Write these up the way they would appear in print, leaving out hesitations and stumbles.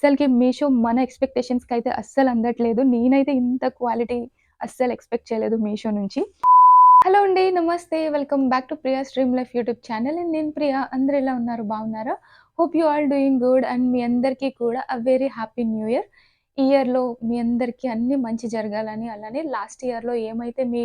అస్సలకి మీషో మన ఎక్స్‌పెక్టేషన్స్‌కి అయితే అస్సలు అందట్లేదు. నేనైతే ఇంత క్వాలిటీ అస్సలు ఎక్స్‌పెక్ట్ చేయలేదు మీషో నుంచి. హలో అండి. నమస్తే. Welcome back to Priya's dream life YouTube channel. And నేను ప్రియా. అందరూ ఎలా ఉన్నారు? బాగున్నారా? Hope you all doing good. And మీ అందరికీ కూడా వెరీ హ్యాపీ న్యూ ఇయర్. ఈ ఇయర్‌లో మీ అందరికీ అన్నీ మంచి జరగాలని, అలానే లాస్ట్ ఇయర్‌లో ఏమైతే మీ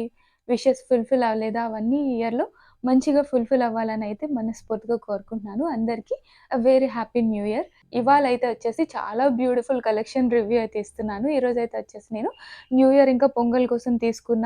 విషెస్ ఫుల్‌ఫిల్ అవ్వలేదో అవన్నీ ఈ ఇయర్‌లో మంచిగా ఫుల్‌ఫిల్ అవ్వాలని అయితే మనస్ఫూర్తిగా కోరుకుంటున్నాను. అందరికీ వెరీ హ్యాపీ న్యూ ఇయర్. ఇవాళైతే వచ్చేసి చాలా బ్యూటిఫుల్ కలెక్షన్ రివ్యూ అయితే ఇస్తున్నాను. ఈరోజైతే వచ్చేసి నేను న్యూ ఇయర్ ఇంకా పొంగల్ కోసం తీసుకున్న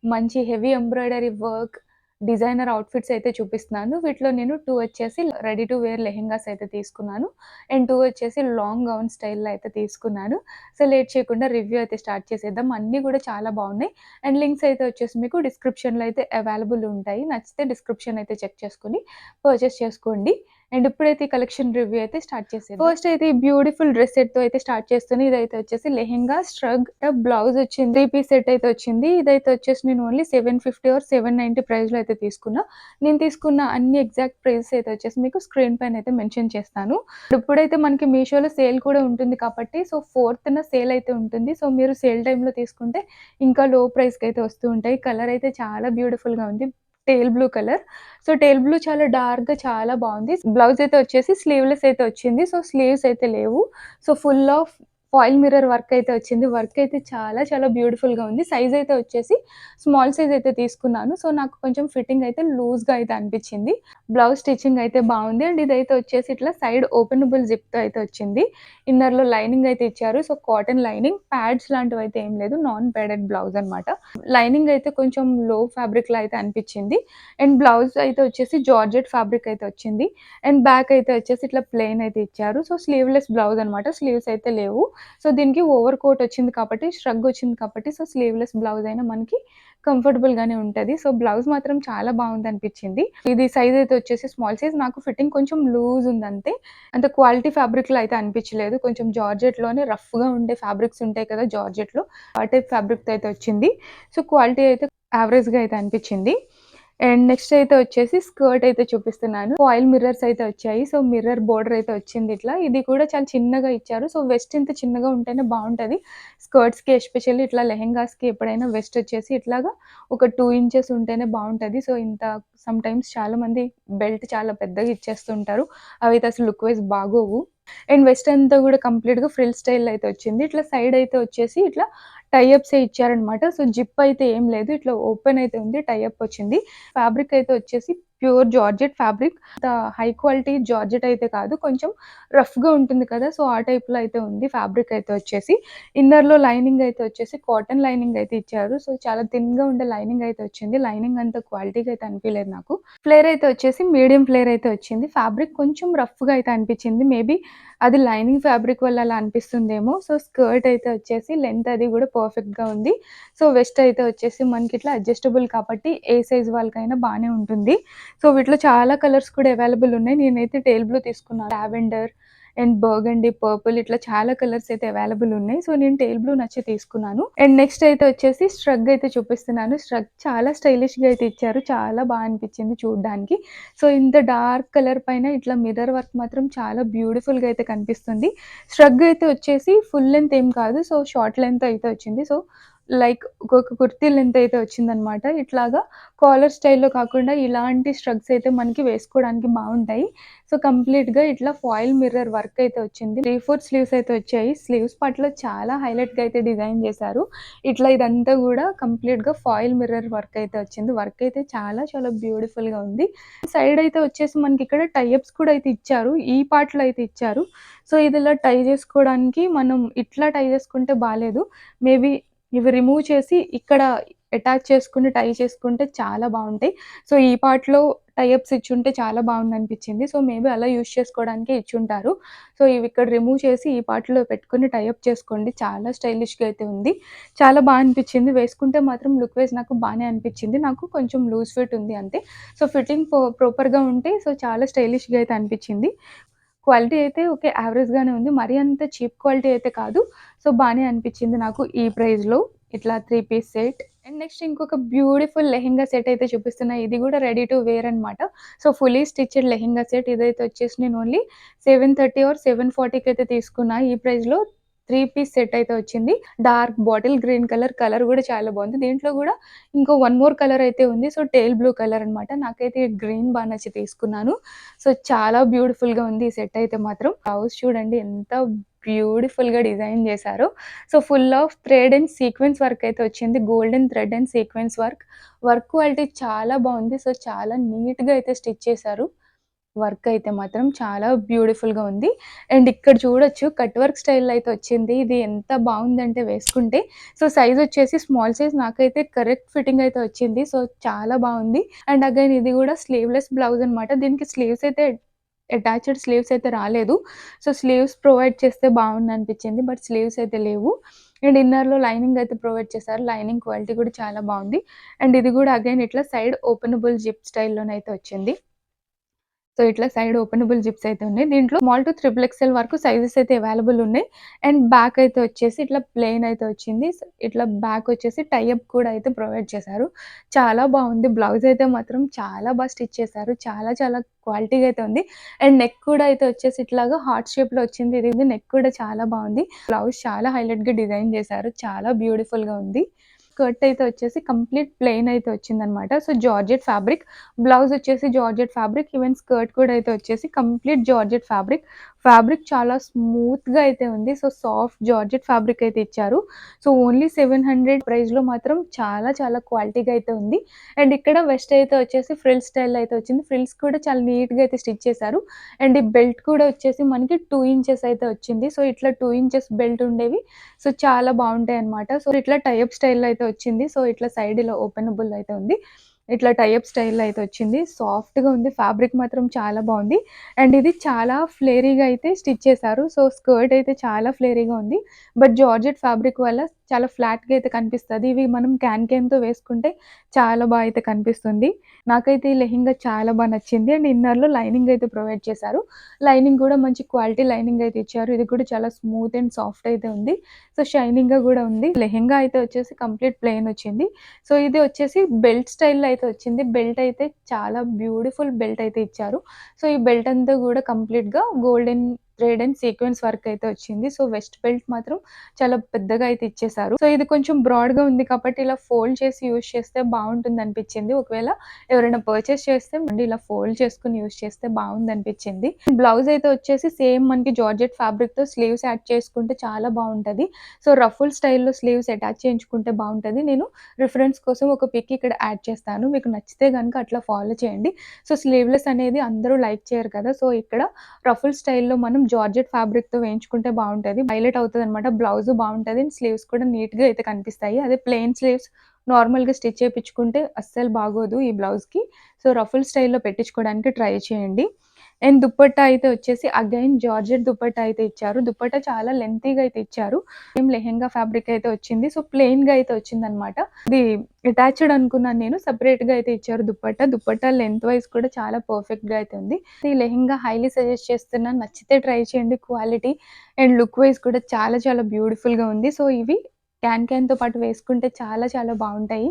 మంచి heavy embroidery work, designer outfits అయితే చూపిస్తున్నాను. వీటిలో నేను 2 వచ్చేసి రెడీ టు వేర్ లెహెంగాస్ అయితే తీసుకున్నాను. అండ్ 2 వచ్చేసి లాంగ్ గౌన్ స్టైల్‌లో అయితే తీసుకున్నాను. సో, లేట్ చేయకుండా రివ్యూ అయితే స్టార్ట్ చేసేద్దాం. అన్నీ కూడా చాలా బాగున్నాయి. అండ్ లింక్స్ అయితే వచ్చేసి మీకు డిస్క్రిప్షన్‌లో అయితే అవైలబుల్ ఉంటాయి. నచ్చితే డిస్క్రిప్షన్ అయితే చెక్ చేసుకొని పర్చేస్ చేసుకోండి. అండ్ ఇప్పుడైతే ఈ కలెక్షన్ రివ్యూ అయితే స్టార్ట్ చేసేద్దాం. ఫస్ట్ అయితే ఈ బ్యూటిఫుల్ డ్రెస్ సెట్‌తో అయితే స్టార్ట్ చేస్తాను. ఇదైతే వచ్చేసి లెహెంగా, స్ట్రగ్, బ్లౌజ్ వచ్చింది. 3 పీస్ సెట్ అయితే వచ్చింది. ఇదైతే వచ్చేసి నేను ఓన్లీ 750 ఆర్ 790 ప్రైస్‌లో అయితే తీసుకున్నా. నేను తీసుకున్న అన్ని ఎగ్జాక్ట్ ప్రైసెస్ అయితే వచ్చేసి మీకు స్క్రీన్ పైన అయితే మెన్షన్ చేస్తాను. ఇప్పుడైతే మనకి మీషోలో సేల్ కూడా ఉంటుంది కాబట్టి సో, 4థ్‌న సేల్ అయితే ఉంటుంది. సో, మీరు సేల్ టైమ్‌లో తీసుకుంటే ఇంకా లో ప్రైస్‌కి అయితే వస్తూ ఉంటాయి. కలర్ అయితే చాలా బ్యూటిఫుల్‌గా ఉంది. టేల్ బ్లూ కలర్. సో, టేల్ బ్లూ చాలా డార్క్‌గా చాలా బావుంది. బ్లౌజ్ అయితే వచ్చేసి స్లీవ్‌లెస్ అయితే వచ్చింది. సో, స్లీవ్స్ అయితే లేవు. So, full of foil mirror work అయితే వచ్చింది. వర్క్ అయితే చాలా చాలా బ్యూటిఫుల్‌గా ఉంది. సైజ్ అయితే వచ్చేసి స్మాల్ సైజ్ అయితే తీసుకున్నాను. సో, నాకు కొంచెం ఫిట్టింగ్ అయితే లూజ్‌గా అయితే అనిపిచ్చింది. బ్లౌజ్ స్టిచ్చింగ్ అయితే బావుంది. అండ్ ఇదైతే వచ్చేసి ఇట్లా సైడ్ ఓపెనబుల్ జిప్‌తో అయితే వచ్చింది. ఇన్నర్‌లో లైనింగ్ అయితే ఇచ్చారు. సో, కాటన్ లైనింగ్, ప్యాడ్స్ లాంటివైతే ఏం లేదు. నాన్ ప్యాడెడ్ బ్లౌజ్ అనమాట. లైనింగ్ అయితే కొంచెం లో ఫ్యాబ్రిక్‌లా అయితే అనిపిచ్చింది. అండ్ బ్లౌజ్ అయితే వచ్చేసి జార్జెట్ ఫ్యాబ్రిక్ అయితే వచ్చింది. అండ్ బ్యాక్ అయితే వచ్చేసి ఇట్లా ప్లెయిన్ అయితే ఇచ్చారు. సో, స్లీవ్‌లెస్ బ్లౌజ్ అనమాట. స్లీవ్స్ అయితే లేవు. సో, దీనికి ఓవర్ కోట్ వచ్చింది కాబట్టి, ష్రగ్ వచ్చింది కాబట్టి సో, స్లీవ్‌లెస్ బ్లౌజ్ అయినా మనకి కంఫర్టబుల్‌గానే ఉంటది. సో, బ్లౌజ్ మాత్రం చాలా బావుందనిపిచ్చింది. ఇది సైజ్ అయితే వచ్చేసి స్మాల్ సైజ్. నాకు ఫిట్టింగ్ కొంచెం లూజ్ ఉందంతే. అంత క్వాలిటీ ఫ్యాబ్రిక్‌లో అయితే అనిపిచ్చలేదు. కొంచెం జార్జెట్‌లోనే రఫ్‌గా ఉండే ఫ్యాబ్రిక్స్ ఉంటాయి కదా! జార్జెట్‌లో ఆ టైప్ ఫ్యాబ్రిక్‌తో అయితే వచ్చింది. సో, క్వాలిటీ అయితే యావరేజ్‌గా అయితే అనిపిచ్చింది. అండ్ నెక్స్ట్ అయితే వచ్చేసి స్కర్ట్ అయితే చూపిస్తున్నాను. ఫాయిల్ మిర్రర్స్ అయితే వచ్చాయి. సో, మిర్రర్ బోర్డర్ అయితే వచ్చింది ఇట్లా. ఇది కూడా చాలా చిన్నగా ఇచ్చారు. సో, వెస్ట్ ఇంత చిన్నగా ఉంటేనే బావుంటది. స్కర్ట్స్‌కి ఎస్పెషల్లీ ఇట్లా లెహెంగాస్‌కి ఎప్పుడైనా వెస్ట్ వచ్చేసి ఇట్లాగా ఒక 2 ఇంచెస్ ఉంటేనే బావుంటది. సో, ఇంత సమ్‌టైమ్స్ చాలామంది బెల్ట్ చాలా పెద్దగా ఇచ్చేస్తుంటారు. అవైతే అసలు లుక్ వైస్ బాగోవు. అండ్ వెస్ట్ అంతా కూడా కంప్లీట్‌గా ఫ్రిల్ స్టైల్‌లో అయితే వచ్చింది. ఇట్లా సైడ్ అయితే వచ్చేసి ఇట్లా టై అప్సే ఇచ్చారనమాట. సో, జిప్ అయితే ఏం లేదు. ఇట్లా ఓపెన్ అయితే ఉంది. టై అప్ వచ్చింది. ఫ్యాబ్రిక్ అయితే వచ్చేసి ప్యూర్ జార్జెట్ ఫ్యాబ్రిక్. అంత హై క్వాలిటీ జార్జెట్ అయితే కాదు. కొంచెం రఫ్‌గా ఉంటుంది కదా! సో, ఆ టైప్‌లో అయితే ఉంది ఫ్యాబ్రిక్ అయితే వచ్చేసి. ఇన్నర్‌లో లైనింగ్ అయితే వచ్చేసి కాటన్ లైనింగ్ అయితే ఇచ్చారు. సో, చాలా థిన్‌గా ఉండే లైనింగ్ అయితే వచ్చింది. లైనింగ్ అంత క్వాలిటీగా అయితే అనిపియలేదు నాకు. ఫ్లేర్ అయితే వచ్చేసి మీడియం ఫ్లేర్ అయితే వచ్చింది. ఫ్యాబ్రిక్ కొంచెం రఫ్‌గా అయితే అనిపిచ్చింది. మేబీ అది లైనింగ్ ఫ్యాబ్రిక్ వల్ల అలా అనిపిస్తుందేమో. సో, స్కర్ట్ అయితే వచ్చేసి లెంత్ అది కూడా పర్ఫెక్ట్‌గా ఉంది. సో, వెస్ట్ అయితే వచ్చేసి మనకిట్లా అడ్జస్టబుల్ కాబట్టి ఏ సైజ్ వాళ్ళకైనా బానే ఉంటుంది. సో, వీటిలో చాలా కలర్స్ కూడా అవైలబుల్ ఉన్నాయి. నేనైతే టేల్ బ్లూ తీసుకున్నాను. లావెండర్ అండ్ బర్గండీ, పర్పుల్ ఇట్లా చాలా కలర్స్ అయితే అవైలబుల్ ఉన్నాయి. సో, నేను టేల్ బ్లూ నచ్చి తీసుకున్నాను. అండ్ నెక్స్ట్ అయితే వచ్చేసి స్ట్రగ్ అయితే చూపిస్తున్నాను. స్ట్రగ్ చాలా స్టైలిష్‌గా అయితే ఇచ్చారు. చాలా బా అనిపిచ్చింది చూడ్డానికి. సో, ఇంత డార్క్ కలర్ పైన ఇట్లా మిర్రర్ వర్క్ మాత్రం చాలా బ్యూటిఫుల్‌గా అయితే కనిపిస్తుంది. స్ట్రగ్ అయితే వచ్చేసి ఫుల్ లెంత్ ఏం కాదు. సో, షార్ట్ లెంత్ అయితే వచ్చింది. సో, లైక్ ఒక కుర్తీ లెంత్ అయితే వచ్చిందనమాట. ఇట్లాగా కాలర్ స్టైల్‌లో కాకుండా ఇలాంటి స్ట్రగ్స్ అయితే మనకి వేసుకోవడానికి బావుంటాయి. సో, కంప్లీట్‌గా ఇట్లా ఫాయిల్ మిర్రర్ వర్క్ అయితే వచ్చింది. 3/4 స్లీవ్స్ అయితే వచ్చాయి. స్లీవ్స్ పార్ట్‌లో చాలా హైలైట్‌గా అయితే డిజైన్ చేశారు. ఇట్లా ఇదంతా గూడా కంప్లీట్‌గా ఫాయిల్ మిర్రర్ వర్క్ అయితే వచ్చింది. వర్క్ అయితే చాలా చాలా బ్యూటిఫుల్‌గా ఉంది. సైడ్ అయితే వచ్చేసి మనకిక్కడ టై అప్స్ కూడా అయితే ఇచ్చారు. ఈ పార్ట్‌లో అయితే ఇచ్చారు. సో, ఇది ఇలా టై చేసుకోవడానికి మనం ఇట్లా టై చేసుకుంటే బాలేదు. మేబీ ఇవి రిమూవ్ చేసి ఇక్కడ అటాచ్ చేసుకొని టై చేసుకుంటే చాలా బావుంటాయి. సో, ఈ పార్ట్‌లో టై అప్స్ ఇచ్చుంటే చాలా బావుందనిపిచ్చింది. సో, మేబీ అలా యూజ్ చేసుకోవడానికే ఇచ్చుంటారు. సో, ఇవి ఇక్కడ రిమూవ్ చేసి ఈ పార్ట్‌లో పెట్టుకొని టై అప్ చేసుకోండి. చాలా స్టైలిష్‌గా అయితే ఉంది. చాలా బా అనిపిచ్చింది. వేసుకుంటే మాత్రం లుక్ వైస్ నాకు బానే అనిపిచ్చింది. నాకు కొంచెం లూజ్ ఫిట్ ఉంది అంతే. సో, ఫిట్టింగ్ ప్రాపర్‌గా ఉంటే సో, చాలా స్టైలిష్‌గా అయితే అనిపిచ్చింది. క్వాలిటీ అయితే ఓకే. యావరేజ్‌గానే ఉంది. మరీ అంత చీప్ క్వాలిటీ అయితే కాదు. సో, బానే అనిపిచ్చింది నాకు ఈ ప్రైస్‌లో. ఇట్లా 3 పీస్ సెట్ అండ్ నెక్స్ట్ ఇంకొక బ్యూటిఫుల్ లెహెంగా సెట్ అయితే చూపిస్తున్నా. ఇది గూడా రెడీ టు వేర్ అనమాట. So, fully stitched lehenga set. ఇదైతే వచ్చేసి నేను ఓన్లీ 730 ఆర్ 740కి అయితే తీసుకున్నా. ఈ ప్రైస్‌లో 3 పీస్ సెట్ అయితే వచ్చింది. డార్క్ బాటిల్ గ్రీన్ కలర్ గూడా చాలా బావుంది. దీంట్లో గూడా ఇంకో వన్ మోర్ కలర్ అయితే ఉంది. సో, టేల్ బ్లూ కలర్ అనమాట. నాకైతే గ్రీన్ బా నచ్చి తీసుకున్నాను. సో, చాలా బ్యూటిఫుల్‌గా ఉంది ఈ సెట్ అయితే మాత్రం. బ్లౌజ్ చూడండి ఎంత బ్యూటిఫుల్‌గా డిజైన్ చేశారో. So, full of thread and sequence work అయితే వచ్చింది. Golden thread and sequence work. Work quality చాలా బావుంది. సో, చాలా నీట్‌గా అయితే స్టిచ్ చేశారు. వర్క్ అయితే మాత్రం చాలా బ్యూటిఫుల్‌గా ఉంది. అండ్ ఇక్కడ చూడొచ్చు కట్ వర్క్ స్టైల్‌లో అయితే వచ్చింది. ఇది ఎంత బావుందంటే వేసుకుంటే. సో, సైజ్ వచ్చేసి స్మాల్ సైజ్ నాకైతే కరెక్ట్ ఫిట్టింగ్ అయితే వచ్చింది. సో, చాలా బావుంది. అండ్ అగైన్ ఇది కూడా స్లీవ్‌లెస్ బ్లౌజ్ అనమాట. దీనికి స్లీవ్స్ అయితే అటాచ్డ్ స్లీవ్స్ అయితే రాలేదు. సో, స్లీవ్స్ ప్రొవైడ్ చేస్తే బావుండనిపించింది. బట్ స్లీవ్స్ అయితే లేవు. అండ్ ఇన్నర్‌లో లైనింగ్ అయితే ప్రొవైడ్ చేశారు. లైనింగ్ క్వాలిటీ కూడా చాలా బావుంది. అండ్ ఇది కూడా అగైన్ ఇట్లా సైడ్ ఓపెనబుల్ జిప్ స్టైల్‌లోనైతే వచ్చింది. సో, ఇట్లా సైడ్ ఓపెనబుల్ జిప్స్ అయితే ఉన్నాయి. దీంట్లో స్మాల్ టు త్రిబుల్ ఎక్స్‌ఎల్ వరకు సైజెస్ అయితే అవైలబుల్ ఉన్నాయి. అండ్ బ్యాక్ అయితే వచ్చేసి ఇట్లా ప్లెయిన్ అయితే వచ్చింది. ఇట్లా బ్యాక్ వచ్చేసి టై అప్ కూడా అయితే ప్రొవైడ్ చేశారు. చాలా బావుంది. బ్లౌజ్ అయితే మాత్రం చాలా బా స్టిచ్ చేశారు. చాలా క్వాలిటీగా అయితే ఉంది. అండ్ నెక్ కూడా అయితే వచ్చేసి ఇట్లాగా హార్ట్ షేప్‌లో వచ్చింది. ఇది నెక్ కూడా చాలా బావుంది. బ్లౌజ్ చాలా హైలైట్‌గా డిజైన్ చేశారు. చాలా బ్యూటిఫుల్‌గా ఉంది. స్కర్ట్ అయితే వచ్చేసి కంప్లీట్ ప్లెయిన్ అయితే వచ్చిందనమాట. So, georgette fabric. బ్లౌజ్ వచ్చేసి జార్జెట్ ఫ్యాబ్రిక్. ఈవెన్ స్కర్ట్ కూడా అయితే వచ్చేసి కంప్లీట్ జార్జెట్ ఫ్యాబ్రిక్. ఫ్యాబ్రిక్ చాలా స్మూత్‌గా అయితే ఉంది. సో, సాఫ్ట్ జార్జెట్ ఫ్యాబ్రిక్ అయితే ఇచ్చారు. సో, ఓన్లీ 700 ప్రైస్‌లో మాత్రం చాలా క్వాలిటీగా అయితే ఉంది. అండ్ ఇక్కడ వెస్ట్ అయితే వచ్చేసి ఫ్రిల్ స్టైల్‌లో అయితే వచ్చింది. ఫ్రిల్స్ కూడా చాలా నీట్‌గా అయితే స్టిచ్ చేశారు. అండ్ ఈ బెల్ట్ కూడా వచ్చేసి మనకి 2 ఇంచెస్ అయితే వచ్చింది. సో, ఇట్లా 2 ఇంచెస్ బెల్ట్ ఉండేవి. సో, చాలా బావుంటాయన్నమాట. సో, ఇట్లా టై అప్ స్టైల్‌లో అయితే వచ్చింది. సో, ఇట్లా సైడ్ ఇలా ఓపెనబుల్ అయితే ఉంది. ఇట్లా టై అప్ స్టైల్‌లో అయితే వచ్చింది. సాఫ్ట్‌గా ఉంది. ఫ్యాబ్రిక్ మాత్రం చాలా బావుంది. అండ్ ఇది చాలా ఫ్లేరీగా అయితే స్టిచ్ చేశారు. సో, స్కర్ట్ అయితే చాలా ఫ్లేరీగా ఉంది. బట్ జార్జెట్ ఫ్యాబ్రిక్ వల్ల చాలా ఫ్లాట్‌గా అయితే కనిపిస్తది. ఇవి మనం క్యాన్‌తో వేసుకుంటే చాలా బా అయితే కనిపిస్తుంది. నాకైతే ఈ లెహెంగా చాలా బా నచ్చింది. అండ్ ఇన్నర్‌లో లైనింగ్ అయితే ప్రొవైడ్ చేశారు. లైనింగ్ కూడా మంచి క్వాలిటీ లైనింగ్ అయితే ఇచ్చారు. ఇది కూడా చాలా స్మూత్ అండ్ సాఫ్ట్ అయితే ఉంది. సో, షైనింగ్‌గా గూడా ఉంది. లెహెంగా అయితే వచ్చేసి కంప్లీట్ ప్లెయిన్ వచ్చింది. సో, ఇది వచ్చేసి బెల్ట్ స్టైల్‌లో అయితే వచ్చింది. బెల్ట్ అయితే చాలా బ్యూటిఫుల్ బెల్ట్ అయితే ఇచ్చారు. సో, ఈ బెల్ట్ అంతా గూడా కంప్లీట్‌గా golden thread and sequence work అయితే వచ్చింది. సో, వెస్ట్ బెల్ట్ మాత్రం చాలా పెద్దగా అయితే ఇచ్చేశారు. సో, ఇది కొంచెం బ్రాడ్‌గా ఉంది కాబట్టి ఇలా ఫోల్డ్ చేసి యూజ్ చేస్తే బావుంటుందనిపించింది. ఒకవేళ ఎవరైనా పర్చేస్ చేస్తే ఇలా ఫోల్డ్ చేసుకొని యూజ్ చేస్తే బావుందనిపించింది. బ్లౌజ్ అయితే వచ్చేసి సేమ్ మనకి జార్జెట్ ఫ్యాబ్రిక్‌తో స్లీవ్స్ యాడ్ చేసుకుంటే చాలా బావుంటది. సో, రఫుల్ స్టైల్‌లో స్లీవ్స్ అటాచ్ చేయించుకుంటే బావుంటది. నేను రిఫరెన్స్ కోసం ఒక పిక్ ఇక్కడ యాడ్ చేస్తాను. మీకు నచ్చితే గనుక అట్లా ఫాలో చేయండి. సో, స్లీవ్‌లెస్ అనేది అందరూ లైక్ చేయరు కదా! సో, ఇక్కడ రఫుల్ స్టైల్‌లో మనం జార్జెట్ ఫ్యాబ్రిక్‌తో వేయించుకుంటే బావుంటది. హైలైట్ అవుతదనమాట. బ్లౌజు బావుంటది. అండ్ స్లీవ్స్ కూడా నీట్‌గా అయితే కనిపిస్తాయి. అదే ప్లెయిన్ స్లీవ్స్ నార్మల్‌గా స్టిచ్ చేపించుకుంటే అస్సలు బాగోదు ఈ బ్లౌజ్‌కి. సో, రఫుల్ స్టైల్‌లో పెట్టించుకోవడానికి ట్రై చేయండి. అండ్ దుపట్టా అయితే వచ్చేసి అగైన్ జార్జెట్ దుపట్టా అయితే ఇచ్చారు. దుపట్టా చాలా లెంతీగా అయితే ఇచ్చారు. సేమ్ లెహెంగా ఫ్యాబ్రిక్ అయితే వచ్చింది. సో, ప్లెయిన్‌గా అయితే వచ్చిందనమాట. ఇది అటాచ్డ్ అనుకున్నాను నేను. సెపరేట్‌గా అయితే ఇచ్చారు దుపట్టా. దుపట్టా లెంత్ వైస్ కూడా చాలా పర్ఫెక్ట్‌గా అయితే ఉంది. ఈ లెహెంగా హైలీ సజెస్ట్ చేస్తున్నాను. నచ్చితే ట్రై చేయండి. క్వాలిటీ అండ్ లుక్ వైస్ కూడా చాలా బ్యూటిఫుల్‌గా ఉంది. సో, ఇవి క్యాన్‌తో పాటు వేసుకుంటే చాలా బావుంటాయి.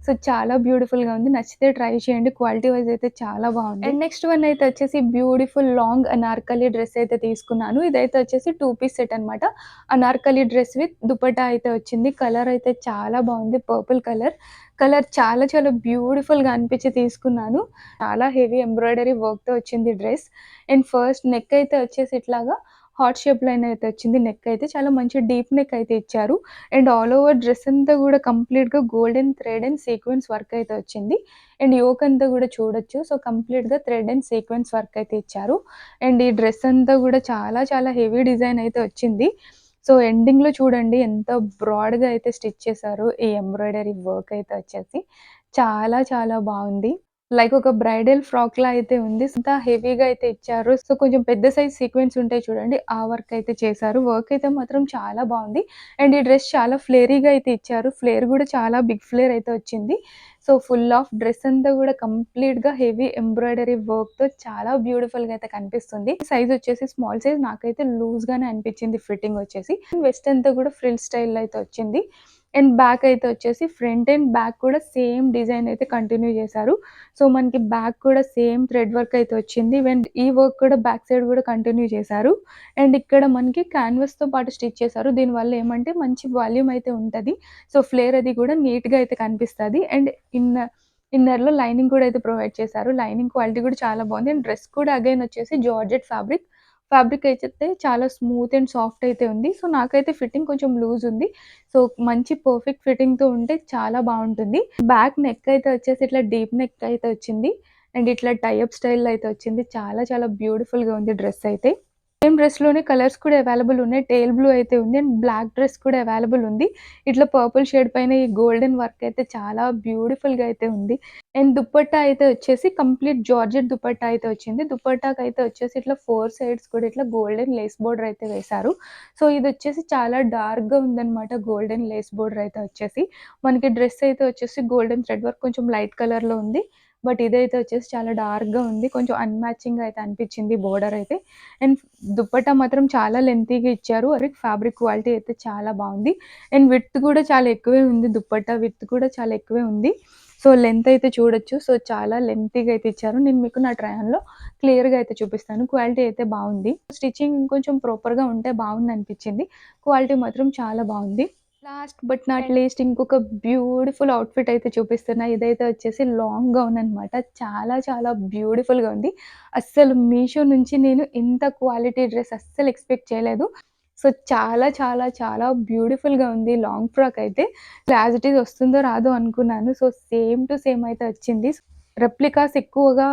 సో, చాలా బ్యూటిఫుల్‌గా ఉంది. నచ్చితే ట్రై చేయండి. క్వాలిటీ వైస్ అయితే చాలా బావుంది. అండ్ నెక్స్ట్ వన్ అయితే వచ్చేసి బ్యూటిఫుల్ లాంగ్ అనార్కలి డ్రెస్ అయితే తీసుకున్నాను. ఇదైతే వచ్చేసి 2 పీస్ సెట్ అనమాట. అనార్కలి డ్రెస్ విత్ దుపట్టా అయితే వచ్చింది. కలర్ అయితే చాలా బావుంది. Purple colour. కలర్ చాలా బ్యూటిఫుల్‌గా అనిపించి తీసుకున్నాను. చాలా హెవీ ఎంబ్రాయిడరీ వర్క్‌తో వచ్చింది డ్రెస్. అండ్ ఫస్ట్ నెక్ అయితే వచ్చేసి ఇట్లాగా హార్ట్ షేప్‌లోనే అయితే వచ్చింది నెక్ అయితే. చాలా మంచి డీప్ నెక్ అయితే ఇచ్చారు. అండ్ ఆల్ ఓవర్ డ్రెస్ అంతా గూడా కంప్లీట్‌గా golden thread and sequence work అయితే వచ్చింది. అండ్ యోక్ అంతా గూడా చూడొచ్చు. సో, కంప్లీట్‌గా థ్రెడ్ అండ్ సీక్వెన్స్ వర్క్ అయితే ఇచ్చారు. అండ్ ఈ డ్రెస్ అంతా గూడా చాలా హెవీ డిజైన్ అయితే వచ్చింది. సో, ఎండింగ్‌లో చూడండి ఎంత బ్రాడ్‌గా అయితే స్టిచ్ చేశారో ఈ ఎంబ్రాయిడరీ వర్క్ అయితే వచ్చేసి. చాలా బావుంది. లైక్ ఒక బ్రైడల్ ఫ్రాక్‌లా అయితే ఉంది. అంత హెవీగా అయితే ఇచ్చారు. సో, కొంచెం పెద్ద సైజ్ సీక్వెన్స్ ఉంటాయి చూడండి. ఆ వర్క్ అయితే చేశారు. వర్క్ అయితే మాత్రం చాలా బావుంది. అండ్ ఈ డ్రెస్ చాలా ఫ్లేరీగా అయితే ఇచ్చారు. ఫ్లేర్ గూడా చాలా బిగ్ ఫ్లేర్ అయితే వచ్చింది. సో, ఫుల్ ఆఫ్ డ్రెస్ అంతా గూడా కంప్లీట్‌గా హెవీ ఎంబ్రాయిడరీ వర్క్‌తో చాలా బ్యూటిఫుల్‌గా అయితే కనిపిస్తుంది. సైజ్ వచ్చేసి స్మాల్ సైజ్ నాకైతే లూజ్‌గానే అనిపించింది ఫిట్టింగ్ వచ్చేసి. వెస్ట్ అంతా గూడా ఫ్రిల్ స్టైల్‌లో అయితే వచ్చింది. అండ్ బ్యాక్ అయితే వచ్చేసి ఫ్రంట్ అండ్ బ్యాక్ కూడా సేమ్ డిజైన్ అయితే కంటిన్యూ చేశారు. సో, మనకి బ్యాక్ కూడా సేమ్ థ్రెడ్ వర్క్ అయితే వచ్చింది. ఈవెన్ ఈ వర్క్ కూడా బ్యాక్ సైడ్ కూడా కంటిన్యూ చేశారు. అండ్ ఇక్కడ మనకి క్యాన్వాస్‌తో పాటు స్టిచ్ చేశారు. దీనివల్ల ఏమంటే మంచి వాల్యూమ్ అయితే ఉంటది. సో, ఫ్లేర్ అది కూడా నీట్‌గా అయితే కనిపిస్తది. అండ్ ఇన్నర్‌లో లైనింగ్ కూడా అయితే ప్రొవైడ్ చేశారు. లైనింగ్ క్వాలిటీ కూడా చాలా బాగుంది. అండ్ డ్రెస్ కూడా అగైన్ వచ్చేసి జార్జెట్ ఫ్యాబ్రిక్. ఫ్యాబ్రిక్ అయితే చాలా స్మూత్ అండ్ సాఫ్ట్ అయితే ఉంది. సో, నాకైతే ఫిట్టింగ్ కొంచెం లూజ్ ఉంది. సో, మంచి పర్ఫెక్ట్ ఫిట్టింగ్‌తో ఉంటే చాలా బావుంటుంది. బ్యాక్ నెక్ అయితే వచ్చేసి ఇట్లా డీప్ నెక్ అయితే వచ్చింది. అండ్ ఇట్లా టై అప్ స్టైల్‌లో అయితే వచ్చింది. చాలా చాలా బ్యూటిఫుల్‌గా ఉంది డ్రెస్ అయితే. సేమ్ డ్రెస్‌లోనే కలర్స్ కూడా అవైలబుల్ ఉన్నాయి. టేల్ బ్లూ అయితే ఉంది. అండ్ బ్లాక్ డ్రెస్ కూడా అవైలబుల్ ఉంది. ఇట్లా పర్పుల్ షేడ్ పైన ఈ గోల్డెన్ వర్క్ అయితే చాలా బ్యూటిఫుల్‌గా అయితే ఉంది. అండ్ దుపట్టా అయితే వచ్చేసి కంప్లీట్ జార్జెట్ దుపట్టా అయితే వచ్చింది. దుపట్టాకైతే వచ్చేసి ఇట్లా 4 సైడ్స్ కూడా ఇట్లా గోల్డెన్ లేస్ బోర్డర్ అయితే వేశారు. సో, ఇదొచ్చేసి చాలా డార్క్‌గా ఉందనమాట. గోల్డెన్ లేస్ బోర్డర్ అయితే వచ్చేసి. మనకి డ్రెస్ అయితే వచ్చేసి గోల్డెన్ థ్రెడ్ వర్క్ కొంచెం లైట్ కలర్‌లో ఉంది. బట్ ఇదైతే వచ్చేసి చాలా డార్క్‌గా ఉంది. కొంచెం అన్‌మ్యాచింగ్‌గా అయితే అనిపించింది బోర్డర్ అయితే. అండ్ దుపట్టా మాత్రం చాలా లెంతీగా ఇచ్చారు. అది ఫ్యాబ్రిక్ క్వాలిటీ అయితే చాలా బావుంది. అండ్ విడ్త్ కూడా చాలా ఎక్కువే ఉంది. దుపట్టా విడ్త్ కూడా చాలా ఎక్కువే ఉంది. సో, లెంత్ అయితే చూడొచ్చు. సో, చాలా లెంతీగా అయితే ఇచ్చారు. నేను మీకు నా ట్రై ఆన్‌లో క్లియర్‌గా అయితే చూపిస్తాను. క్వాలిటీ అయితే బావుంది. స్టిచ్చింగ్ ఇంకొంచెం ప్రాపర్‌గా ఉంటే బావుందనిపించింది. క్వాలిటీ మాత్రం చాలా బావుంది. లాస్ట్ బట్ నాట్ లీస్ట్ ఇంకొక బ్యూటిఫుల్ అవుట్‌ఫిట్ అయితే చూపిస్తున్నా. ఇదైతే వచ్చేసి లాంగ్ గౌన్ అనమాట. చాలా చాలా బ్యూటిఫుల్‌గా ఉంది. అస్సలు మీషో నుంచి నేను ఇంత క్వాలిటీ డ్రెస్ అస్సలు ఎక్స్‌పెక్ట్ చేయలేదు. సో, చాలా చాలా చాలా బ్యూటిఫుల్‌గా ఉంది లాంగ్ ఫ్రాక్ అయితే. యాజ్ ఇట్ ఈజ్ వస్తుందో రాదో అనుకున్నాను. సో, సేమ్ టు సేమ్ అయితే వచ్చింది. రెప్లికాస్ ఎక్కువగా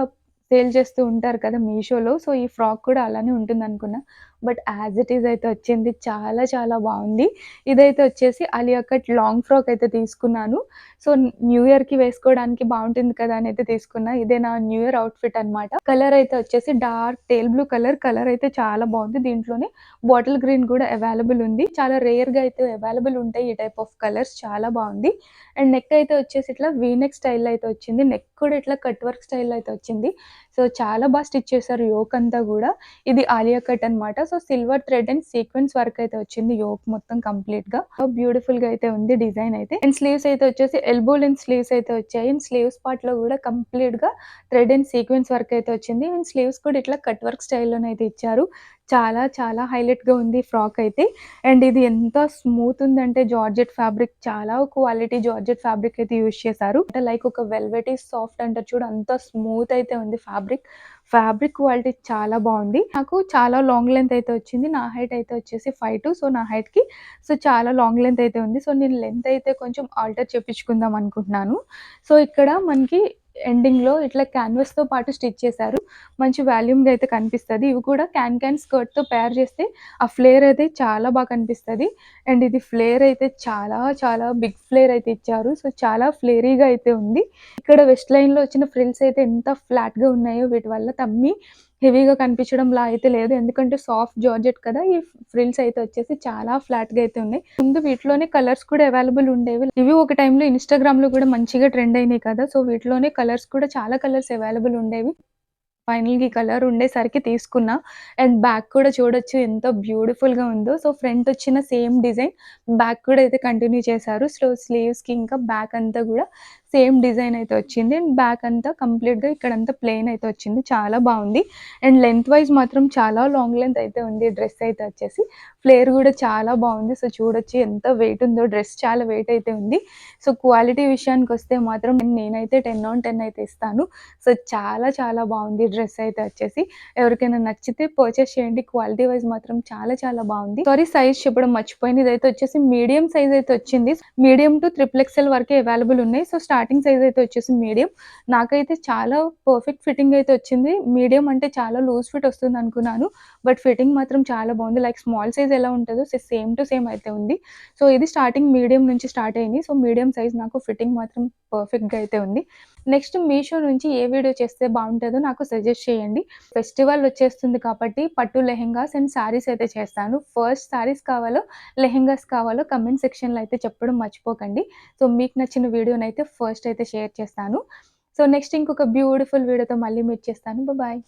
సేల్ చేస్తూ ఉంటారు కదా మీషోలో. సో, ఈ ఫ్రాక్ కూడా అలానే ఉంటుందనుకున్నా. బట్ యాజ్ ఇట్ ఈజ్ అయితే వచ్చింది. చాలా చాలా బావుంది. ఇదైతే వచ్చేసి ఆలియా కట్ లాంగ్ ఫ్రాక్ అయితే తీసుకున్నాను. సో, న్యూ ఇయర్‌కి వేసుకోవడానికి బావుంటుంది కదా అని అయితే తీసుకున్నా. ఇదే నా న్యూ ఇయర్ అవుట్‌ఫిట్ అనమాట. కలర్ అయితే వచ్చేసి డార్క్ టేల్ బ్లూ కలర్. కలర్ అయితే చాలా బావుంది. దీంట్లోనే బాటిల్ గ్రీన్ కూడా అవైలబుల్ ఉంది. చాలా రేర్‌గా అయితే అవైలబుల్ ఉంటాయి ఈ టైప్ ఆఫ్ కలర్స్. చాలా బావుంది. అండ్ నెక్ అయితే వచ్చేసి ఇట్లా వీ నెక్ స్టైల్‌లో అయితే వచ్చింది. నెక్ కూడా ఇట్లా కట్ వర్క్ స్టైల్‌లో అయితే వచ్చింది. సో, చాలా స్టిచ్ చేశారు యోక్ అంతా గూడా. ఇది ఆలియా కట్ అనమాట. So, silver thread and sequence work అయితే వచ్చింది యోక్ మొత్తం కంప్లీట్‌గా. బ్యూటిఫుల్‌గా అయితే ఉంది డిజైన్ అయితే. అండ్ స్లీవ్స్ అయితే వచ్చేసి ఎల్బో లెంత్ స్లీవ్స్ అయితే వచ్చాయి. అండ్ స్లీవ్స్ పార్ట్‌లో గూడా కంప్లీట్‌గా థ్రెడ్ అండ్ సీక్వెన్స్ వర్క్ అయితే వచ్చింది. అండ్ స్లీవ్స్ కూడా ఇట్లా కట్ వర్క్ స్టైల్‌లోనైతే ఇచ్చారు. చాలా చాలా హైలైట్‌గా ఉంది ఫ్రాక్ అయితే. అండ్ ఇది ఎంత స్మూత్ ఉందంటే జార్జెట్ ఫ్యాబ్రిక్ చాలా క్వాలిటీ జార్జెట్ ఫ్యాబ్రిక్ అయితే యూజ్ చేశారు. అంటే లైక్ ఒక వెల్వెటీ సాఫ్ట్ అంటారు చూడు అంత స్మూత్ అయితే ఉంది ఫ్యాబ్రిక్. ఫ్యాబ్రిక్ క్వాలిటీ చాలా బావుంది. నాకు చాలా లాంగ్ లెంత్ అయితే వచ్చింది. నా హైట్ అయితే వచ్చేసి 5'2" సో, నా హైట్‌కి సో, చాలా లాంగ్ లెంత్ అయితే ఉంది. సో, నేను లెంత్ అయితే కొంచెం ఆల్టర్ చేపించుకుందాం అనుకుంటున్నాను. సో, ఇక్కడ మనకి ఎండింగ్‌లో ఇట్లా క్యాన్వాస్‌తో పాటు స్టిచ్ చేశారు. మంచి వాల్యూమ్‌గా అయితే కనిపిస్తది. ఇవి కూడా క్యాన్ స్కర్ట్‌తో పేర్ చేస్తే ఆ ఫ్లేర్ అయితే చాలా కనిపిస్తది. అండ్ ఇది ఫ్లేర్ అయితే చాలా చాలా బిగ్ ఫ్లేర్ అయితే ఇచ్చారు. సో, చాలా ఫ్లేరీగా అయితే ఉంది. ఇక్కడ వెస్ట్ లైన్‌లో వచ్చిన ఫ్రిల్స్ అయితే ఎంత ఫ్లాట్‌గా ఉన్నాయో వీటి వల్ల తమ్మి హెవీగా కనిపించడంలా అయితే లేదు. ఎందుకంటే సాఫ్ట్ జార్జెట్ కదా! ఈ ఫ్రిల్స్ అయితే వచ్చేసి చాలా ఫ్లాట్‌గా అయితే ఉన్నాయి. ముందు వీటిలోనే కలర్స్ కూడా అవైలబుల్ ఉండేవి. ఇవి ఒక టైంలో ఇన్‌స్టాగ్రామ్‌లో కూడా మంచిగా ట్రెండ్ అయినాయి కదా! సో, వీటిలోనే కలర్స్ కూడా చాలా కలర్స్ అవైలబుల్ ఉండేవి. ఫైనల్‌గా ఈ కలర్ ఉండేసరికి తీసుకున్నా. అండ్ బ్యాక్ కూడా చూడొచ్చు ఎంత బ్యూటిఫుల్‌గా ఉందో. సో, ఫ్రంట్ వచ్చిన సేమ్ డిజైన్ బ్యాక్ కూడా అయితే కంటిన్యూ చేశారు. సో, స్లీవ్స్‌కి ఇంకా బ్యాక్ అంతా గూడా సేమ్ డిజైన్ అయితే వచ్చింది. అండ్ బ్యాక్ అంతా కంప్లీట్‌గా ఇక్కడంతా ప్లెయిన్ అయితే వచ్చింది. చాలా బావుంది. అండ్ లెంత్ వైస్ మాత్రం చాలా లాంగ్ లెంత్ అయితే ఉంది డ్రెస్ అయితే వచ్చేసి. ఫ్లేర్ గూడా చాలా బావుంది. సో, చూడొచ్చు ఎంత వెయిట్ ఉందో డ్రెస్ చాలా వెయిట్ అయితే ఉంది. సో, క్వాలిటీ విషయానికొస్తే మాత్రం నేనైతే 10/10 అయితే ఇస్తాను. సో, చాలా చాలా బావుంది డ్రెస్ అయితే వచ్చేసి. ఎవరికైనా నచ్చితే పర్చేస్ చేయండి. క్వాలిటీ వైస్ మాత్రం చాలా చాలా బావుంది. సారీ సైజ్ చెప్పడం మర్చిపోయాను. ఇదైతే వచ్చేసి మీడియం సైజ్ అయితే వచ్చింది. మీడియం టు ట్రిపుల్ ఎక్స్‌ఎల్ వరకే అవైలబుల్ ఉన్నాయి. సో, స్టార్టింగ్ సైజ్ అయితే వచ్చేసి మీడియం. నాకైతే చాలా పర్ఫెక్ట్ ఫిట్టింగ్ అయితే వచ్చింది. మీడియం అంటే చాలా లూజ్ ఫిట్ వస్తుందనుకున్నాను. బట్ ఫిట్టింగ్ మాత్రం చాలా బావుంది. లైక్ స్మాల్ సైజ్ ఎలా ఉంటదో సేమ్ టు సేమ్ అయితే ఉంది. సో, ఇది స్టార్టింగ్ మీడియం నుంచి స్టార్ట్ అయింది. సో, మీడియం సైజ్ నాకు ఫిట్టింగ్ మాత్రం పర్ఫెక్ట్‌గా అయితే ఉంది. నెక్స్ట్ మీషో నుంచి ఏ వీడియో చేస్తే బావుంటదో నాకు సజెస్ట్ చేయండి. ఫెస్టివల్ వచ్చేస్తుంది కాబట్టి పట్టు లెహెంగాస్ అండ్ శారీస్ అయితే చేస్తాను. ఫస్ట్ శారీస్ కావాలో, లెహెంగాస్ కావాలో కామెంట్ సెక్షన్‌లో అయితే చెప్పడం మర్చిపోకండి. సో, మీకు నచ్చిన వీడియోనైతే ఫస్ట్ అయితే షేర్ చేస్తాను. సో, నెక్స్ట్ ఇంకొక బ్యూటిఫుల్ వీడియోతో మళ్ళీ మీట్ చేస్తాను. బాయ్.